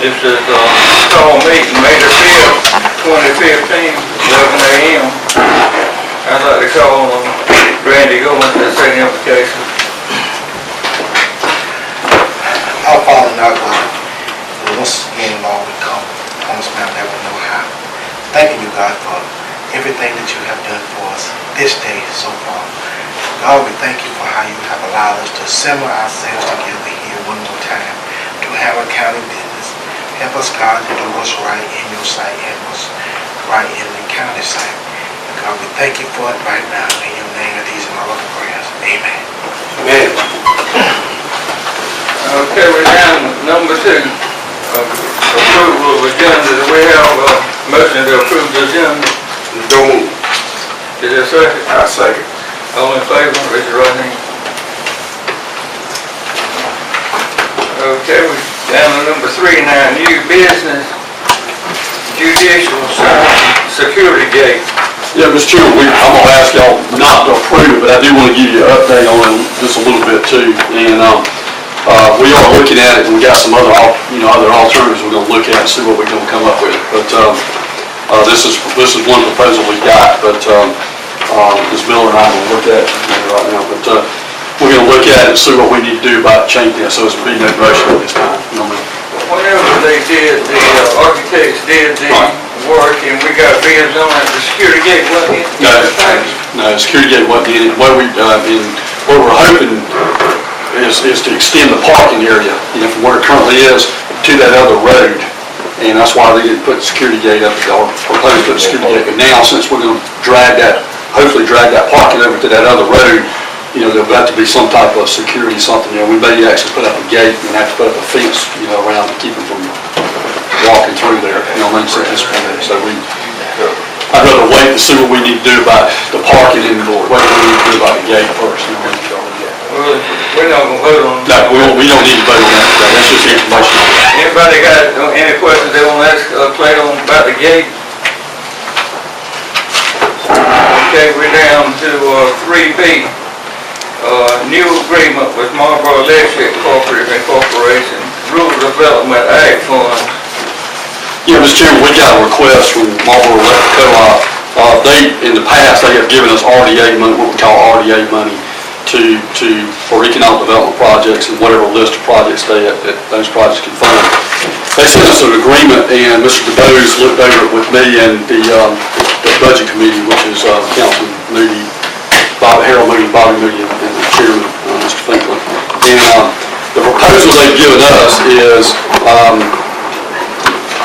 This is call meeting May the 5th, 2015, 11 a.m. I'd like to call on Randy Goins to say the application. Our Father in our God, once again, Lord, we come on this mountain that we know how. Thanking you, God, for everything that you have done for us this day so far. God, we thank you for how you have allowed us to assemble ourselves together here one more time to have a county business. Help us, God, to do what's right in your sight and what's right in the county sight. And God, we thank you for it right now in your name and these and all of the prayers. Amen. Amen. Okay, we're down to number 2. Approval of agenda. Do we have a motion to approve the agenda? Don't move. Is there a second? I second. All in favor, raise your right hand. Okay, we're down to number 3 now. New business, judicial security gate. Yeah, Mr. Chairman, I'm going to ask y'all not to approve it, but I do want to give you an update on it just a little bit too. And we are looking at it, and we got some other alternatives we're going to look at and see what we're going to come up with. But this is one proposal we got, but Ms. Miller and I are going to look at it right now. But we're going to look at it and see what we need to do about changing it, so it's be no motion at this time. Whenever they did, the architects did the work, and we got bids on it, the security gate wasn't in. No, the security gate wasn't in it. What we're hoping is to extend the parking area, from where it currently is to that other road. And that's why they didn't put the security gate up, or propose to put the security gate. But now, since we're going to hopefully drag that parking over to that other road, there'll have to be some type of security, something. We may actually put up a gate and have to put up a fence, around to keep them from walking through there. So I'd rather wait to see what we need to do about the parking and what we need to do about the gate first. Well, we're not going to vote on it. No, we don't need to vote on that. That's just information. Anybody got any questions they want to ask Clay on about the gate? Okay, we're down to 3B. New agreement with Marlboro Electric Cooperative Incorporation, Rural Development Act Fund. Yeah, Mr. Chairman, we got a request from Marlboro Electric Co-op. In the past, they have given us RDA money, what we call RDA money, for economic development projects and whatever list of projects those projects can fund. They sent us an agreement, and Mr. DeBose looked over it with me and the budget committee, which is Councilman Moody, Herald Moody, Bobby Moody, and the chairman, Mr. Finklea. And the proposal they've given us is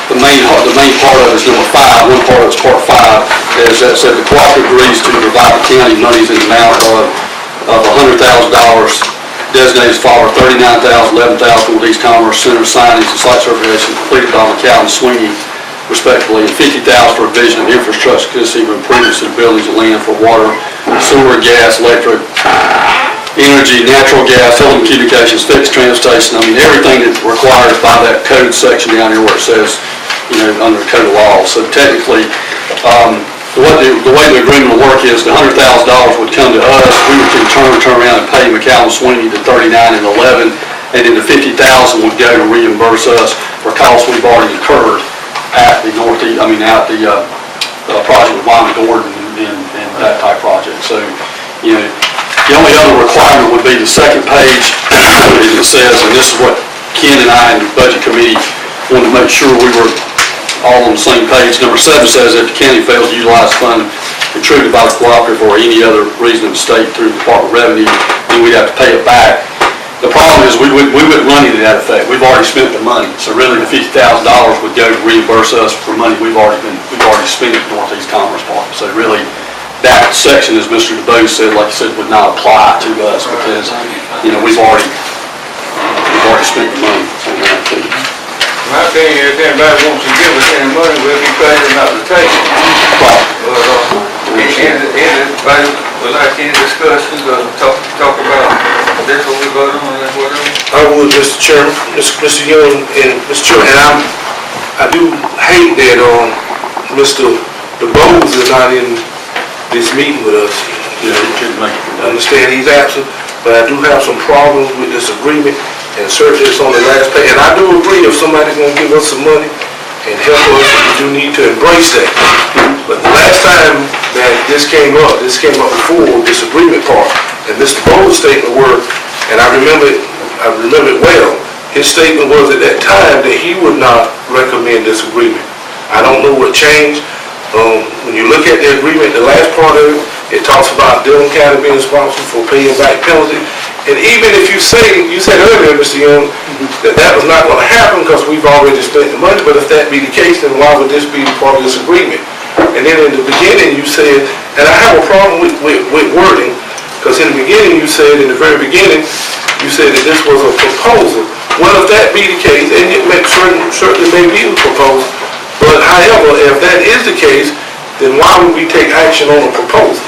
the main part of it is number 5. One part of it's part 5 is that said the cooperative agrees to provide the county monies in the amount of $100,000 designated as follows: $39,000, $11,000 for East Commerce Center signage and site certification completed by McCall and Sweeney, respectively, and $50,000 for a vision of infrastructure consisting of improvements to the buildings and land for water, sewer, gas, electric, energy, natural gas, telecommunications, fixed transportation. Everything that's required by that code section down here where it says, under the code of law. So technically, the way the agreement will work is the $100,000 would come to us. We would in turn around and pay McCall and Sweeney the $39,000 and $11,000, and then the $50,000 would go to reimburse us for costs we've already incurred at the project with Wyman Gordon and that type project. So, the only other requirement would be the second page. It says, and this is what Ken and I and the budget committee wanted to make sure we were all on the same page. Number 7 says that the county fails to utilize fund contributed by the cooperative or any other reason of the state through the Department of Revenue, then we'd have to pay it back. The problem is we wouldn't run into that effect. We've already spent the money, so really the $50,000 would go to reimburse us for money we've already spent at Northeast Commerce Park. So really, that section, as Mr. DeBose said, like I said, would not apply to us because we've already spent the money on that too. My opinion, if anybody wants to give us any money, we'll be crazy not to take it. Right. Anybody would like any discussions or talk about this, what we vote on, and whatever? I would, Mr. Chairman, Mr. Young, and Mr. Chairman, and I do hate that Mr. DeBose is not in this meeting with us. I understand he's absent, but I do have some problems with this agreement, and certainly it's on the last page. And I do agree agree if somebody's gonna give us some money and help us, we do need to embrace that. But the last time that this came up before this agreement part, and Mr. Bowles' statement were, and I remember it well, his statement was at that time that he would not recommend this agreement. I don't know what changed. When you look at the agreement, the last part of it, it talks about Dillon County being responsible for paying back penalty. And even if you said earlier, Mr. Young, that was not going to happen because we've already spent the money, but if that be the case, then why would this be part of this agreement? And then in the beginning you said, and I have a problem with wording, because in the beginning you said, in the very beginning, you said that this was a proposal. Well, if that be the case, and it certainly may be a proposal, but however, if that is the case, then why would we take action on a proposal?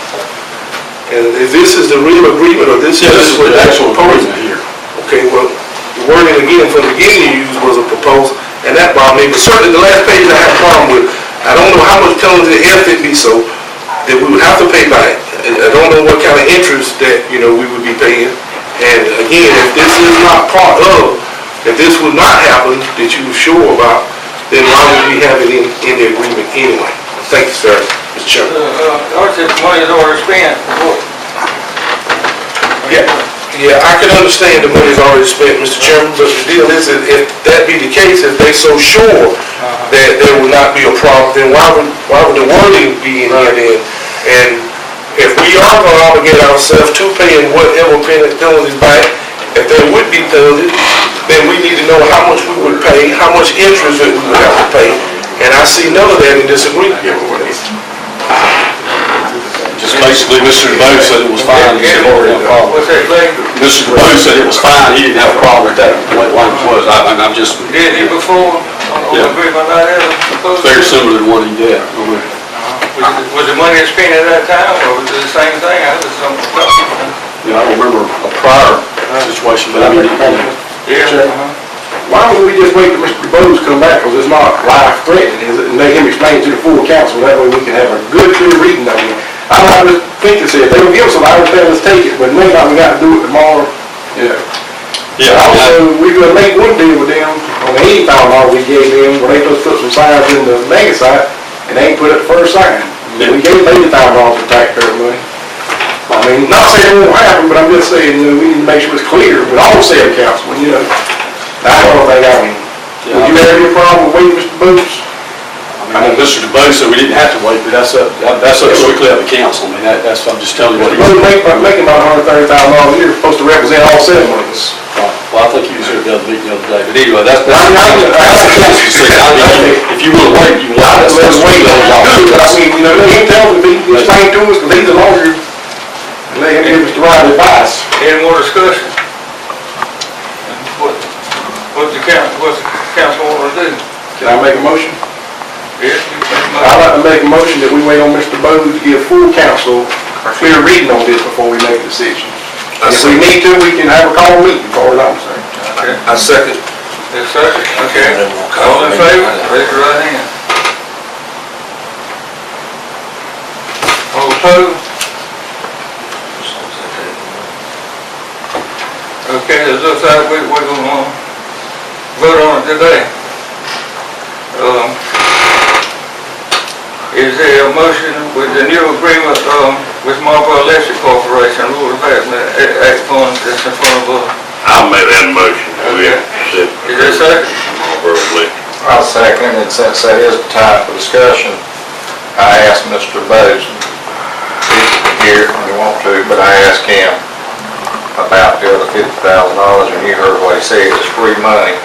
And if this is the real agreement, or this is what the actual proposal here. Okay, well, the wording again from the beginning you used was a proposal, and that bothered me. But certainly the last page I have a problem with. I don't know how much penalty, if it be so, that we would have to pay back. I don't know what kind of interest that, we would be paying. And again, if this is not part of, if this would not happen that you were sure about, then why would we have it in the agreement anyway? Thank you, sir. Mr. Chairman. If the money's already spent, Yeah, I can understand the money's already spent, Mr. Chairman, but the deal is, if that be the case, if they so sure that there will not be a problem, then why would the wording be in here then? And if we are going to obligate ourselves to paying whatever penalties back, if there would be penalties, then we need to know how much we would pay, how much interest that we would have to pay, and I see none of that in this agreement. Just basically, Mr. DeBose said it was fine, he said he didn't have a problem. what's that thing? Mr. DeBose said it was fine, he didn't have a problem with that, the way the language was. I'm just, Did he before, on Yeah. agreement like that? very similar to what he did. Was the money spent at that time, or was it the same thing? I was something. I don't remember a prior situation, but I mean, Yeah. Why don't we just wait till Mr. DeBose come back, because it's not life-threatening, is it, and let him explain to the full council, that way we can have a good, clear reading of it. I don't know, Finklea said, if they don't give us a lot, let's take it, but maybe we got to do it tomorrow. yeah. Also, we could make one deal with them on the $80,000 we gave them, where they supposed to put some signs in the mega site, and they ain't put up the first sign. We gave them $80,000 for taxpayer money. I mean, not saying it won't happen, but I'm just saying, we need to make sure it's clear, but all say the councilman, I don't think I mean. Would you have any problem with waiting, Mr. Boots? I mean, Mr. DeBose said we didn't have to wait, but that's up strictly up to council. I mean, that's, I'm just telling you what he Mr. said. Boots making about $130,000 a year, supposed to represent all 7 of us. Well, I think he was here the other meeting the other day, but anyway, that's I mean, if you will wait, you will. I just let us wait on y'all. I mean, he can tell them, he can explain to us, because he's a lawyer, and let him give us the right advice. Any more discussion? What's the council want to do? Can I make a motion? Yes, you make a I'd motion. like to make a motion that we wait on Mr. Bowes to give full council a clear reading on this before we make a decision. And if we need to, we can have a call meeting, as far as I'm concerned. Okay. I second. Yes, sir. Okay. All in favor, raise your right hand. All opposed? Okay, it looks like we're going to vote on it today. Is there a motion with the new agreement with Marlboro Electric Corporation, Rural Development Act funds that's in front of us? I'll make that motion. Okay. Is there a second? I'll second it. Since that is the time for discussion, I asked Mr. Bowes, he's here when you want to, but I asked him about the other $50,000, and you heard what he said, it's free money.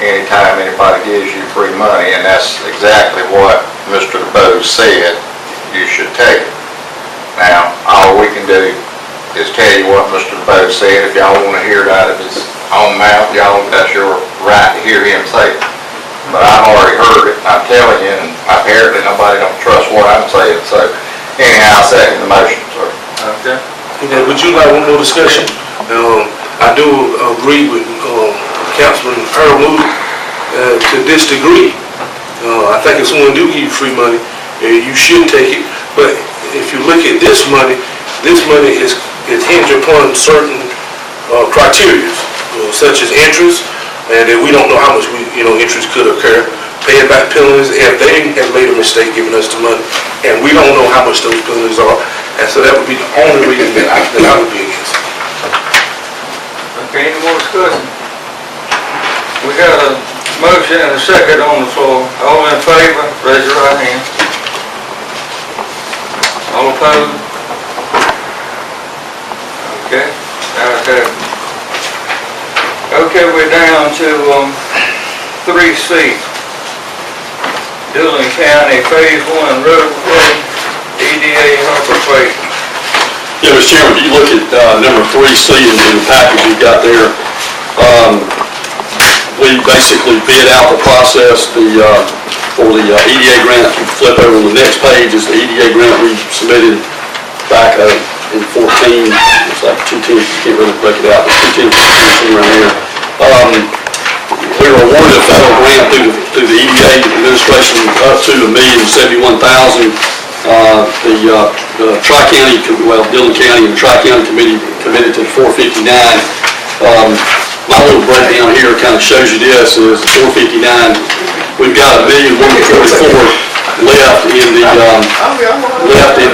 Anytime anybody gives you free money, and that's exactly what Mr. Bowes said, you should take it. Now, all we can do is tell you what Mr. Bowes said. If y'all want to hear it out of his own mouth, y'all, that's your right to hear him say it. But I've already heard it, and I'm telling you, and apparently nobody don't trust what I'm saying, so anyhow, I second the motion, sir. Okay. Okay, would you like one more discussion? I do agree with Councilman Herald to this degree. I think if someone do give you free money, you should take it. But if you look at this money is hinged upon certain criteria, such as interest, and that we don't know how much we, interest could occur, paying back penalties if they have made a mistake giving us the money, and we don't know how much those penalties are, and so that would be the only reason that I would be against it. Okay, any more discussion? We got a motion and a second on the floor. All in favor, raise your right hand. All opposed? Okay, ayes have it. Okay, we're down to 3C. Dillon County Phase 1 roadway, EDA Harbor Freight. Yeah, Mr. Chairman, if you look at number 3C in the package you've got there, we basically bid out the process for the EDA grant. If you flip over to the next page is the EDA grant we submitted back in 14. It's like 210, can't really break it out, but 210 around there. We were awarded a federal grant through the EDA administration up to $1,071,000. The Tri-County, Dillon County and the Tri-County Committee committed to the 459. My little breakdown here kind of shows you this is the 459. We've got $1,144,000 left in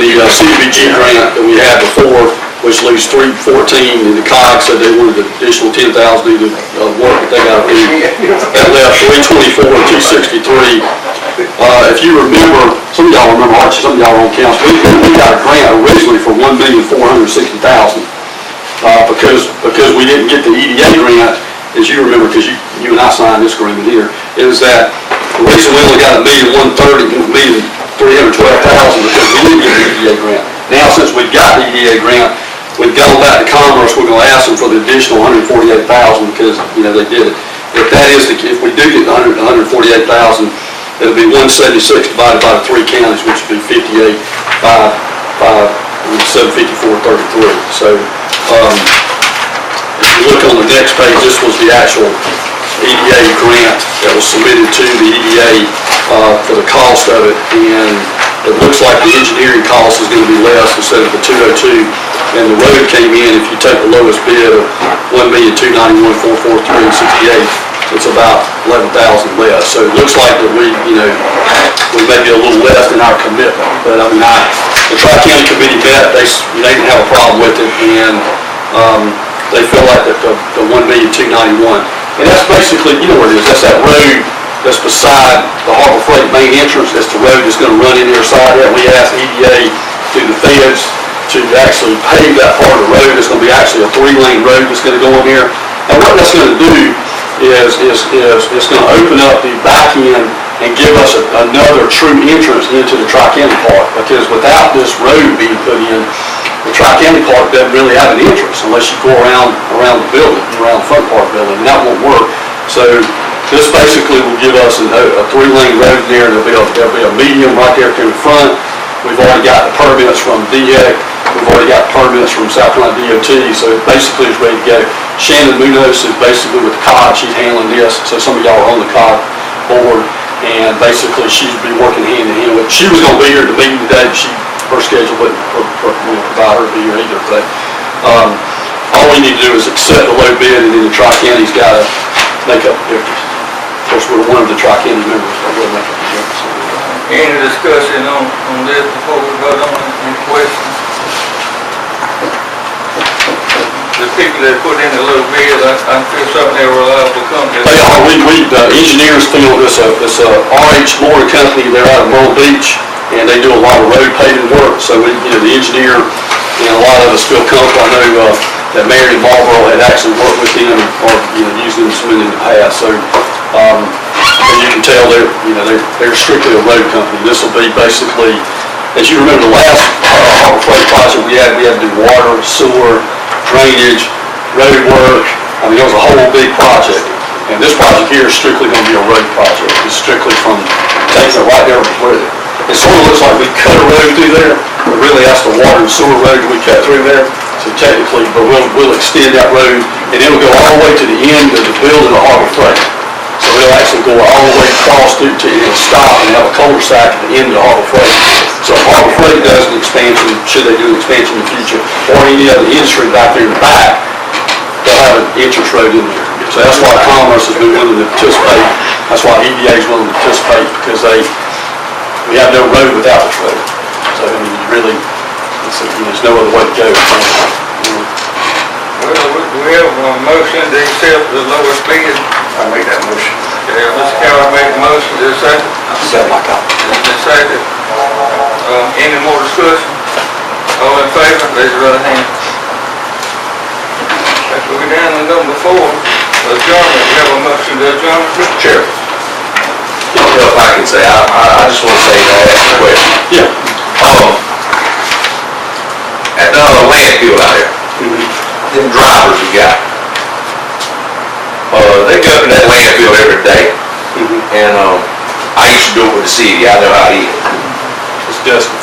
the CDBG grant that we had before, which leaves $314,000 in the COG. Said they wanted an additional $10,000 to do the work that they got to do. That left $324,263. If you remember, some of y'all remember, Archie, some of y'all on council, we got a grant originally for $1,460,000 because we didn't get the EDA grant, as you remember, because you and I signed this agreement here, is that the reason we only got $1,312,000 because we didn't get the EDA grant. Now, since we got the EDA grant, we've gone back to Commerce, we're going to ask them for the additional $148,000 because, they did it. If we do get the $148,000, it'll be 176 divided by the 3 counties, which would be 58, 754.33. So, if you look on the next page, this was the actual EDA grant that was submitted to the EDA for the cost of it, and it looks like the engineering cost is going to be less instead of the 202, and the road came in, if you take the lowest bid of $1,291,443.68, it's about $11,000 less. So it looks like that we may be a little less than our commitment, but the Tri-County Committee met, they didn't have a problem with it, and they feel like that the $1,291,000, and that's basically, you know what it is, that's that road that's beside the Harbor Freight main entrance. That's the road that's going to run in there side of that. We asked EDA through the feds to actually pave that part of the road. It's going to be actually a 3-lane road that's going to go in there. And what that's going to do is it's going to open up the back end and give us another true entrance into the Tri-County Park, because without this road being put in, the Tri-County Park doesn't really have an entrance unless you go around the building, around the front part of the building, and that won't work. So this basically will give us a 3-lane road there. There'll be a medium right there in the front. We've already got the permits from DEC. We've already got permits from South Carolina DOT, so it basically is ready to go. Shannon Munoz is basically with the COG. She's handling this, so some of y'all are on the COG board, and basically she'd be working hand in hand with. She was going to be here at the meeting today, but her schedule wouldn't provide her to be here either. But all we need to do is accept the low bid, and then the Tri-County's got to make up the difference. Of course, we're one of the Tri-County members, but we'll make up the difference. Any discussion on this before we vote on it? Any questions? The people that put in the little bid, I feel something they're reliable company. They are. The engineers feel this RH Mooring Company. They're out of Myrtle Beach, and they do a lot of road paving work. So the engineer, a lot of us feel comfortable. I know that Mary and Marlboro had actually worked with them or used them some in the past. So as you can tell, they're strictly a road company. This will be basically, as you remember, the last Harbor Freight project we had to do water, sewer, drainage, road work. I mean, it was a whole big project. And this project here is strictly going to be a road project. It's strictly from taking it right there where it sort of looks like we cut a road through there, but really that's the water and sewer road we cut through there. So technically, but we'll extend that road, and it'll go all the way to the end of the building of Harbor Freight. So it'll actually go all the way across through to it'll stop and have a cul-de-sac at the end of Harbor Freight. So if Harbor Freight does an expansion, should they do an expansion in the future, or any other industry back there in the back, they'll have an entrance road in there. So that's why Commerce has been willing to participate That's why EDA is willing to participate, because we have no road without this road. So, I mean, you really, there's no other way to go. Well, we have a motion to accept the lowest bid. I make that motion. Yeah, Mr. Carroll made the motion, is there a second? Second, like that. Is there a second? Any more discussion? All in favor, raise your right hand. Okay, we're down to number 4, adjournment. We have a motion to adjourn. Mr. Chair, if I can say, I just want to say, ask a question. Yeah. At the landfill out there, them drivers we got, they go up in that landfill every day. And, I used to do it with the city, I know how it is. It's Dustin.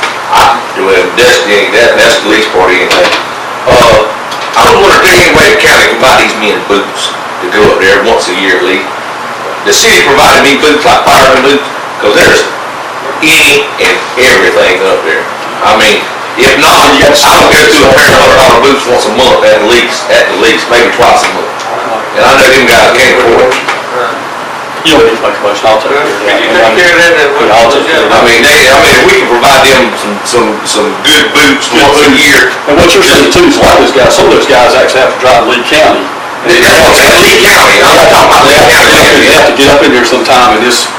Well, Destiny ain't that, that's the least part of anything. I was wondering if there's any way the county can buy these men boots to go up there once a year at least. The city provided me boots like fireman boots, cause there's any and everything up there. I mean, if not, I would go through a pair of $100 boots once a month at the least, maybe twice a month. And I know them guys can't afford it. You don't need to make a motion, I'll take care of Can you that. take care of that? I'll take care of that. I mean, if we can provide them some good boots once a year. And what you're saying too is a lot of those guys, some of those guys actually have to drive Lee County. That's what I'm saying, Lee County, I'm not talking about Lee County. You have to get up in there sometime and just,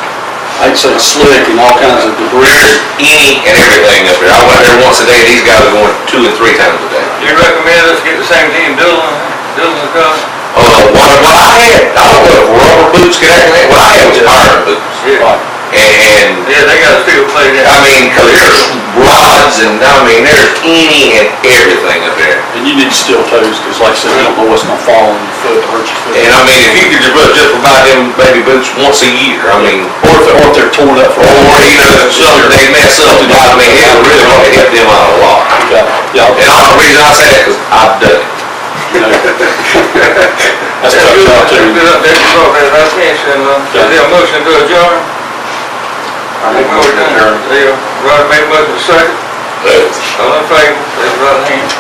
I'd say slick and all kinds of debris. There's any and everything up there. I went there once a day, these guys are going 2 and 3 times a day. You recommend us get the same team Dillon's car? What I had, I don't know if rubber boots could act like, what I had was iron boots. Yeah. And, Yeah, they got a steel plate in. I mean, cause there's rods and, I mean, there's any and everything up there. And you need steel toes, because like I said, you don't know what's gonna fall on your foot, hurt your foot. And I mean, if you could just provide them baby boots once a year, I mean, Or if they're torn up for. or, you know, something they mess up, I mean, it would really want to help them out a lot. Yeah, And the reason I say that, cause I've done it. you know. That's That's tough good, job that's too. good, that's our attention. Is there a motion to adjourn? I make a motion to adjourn. There, Roddy made a motion, second. All in favor, raise your right hand.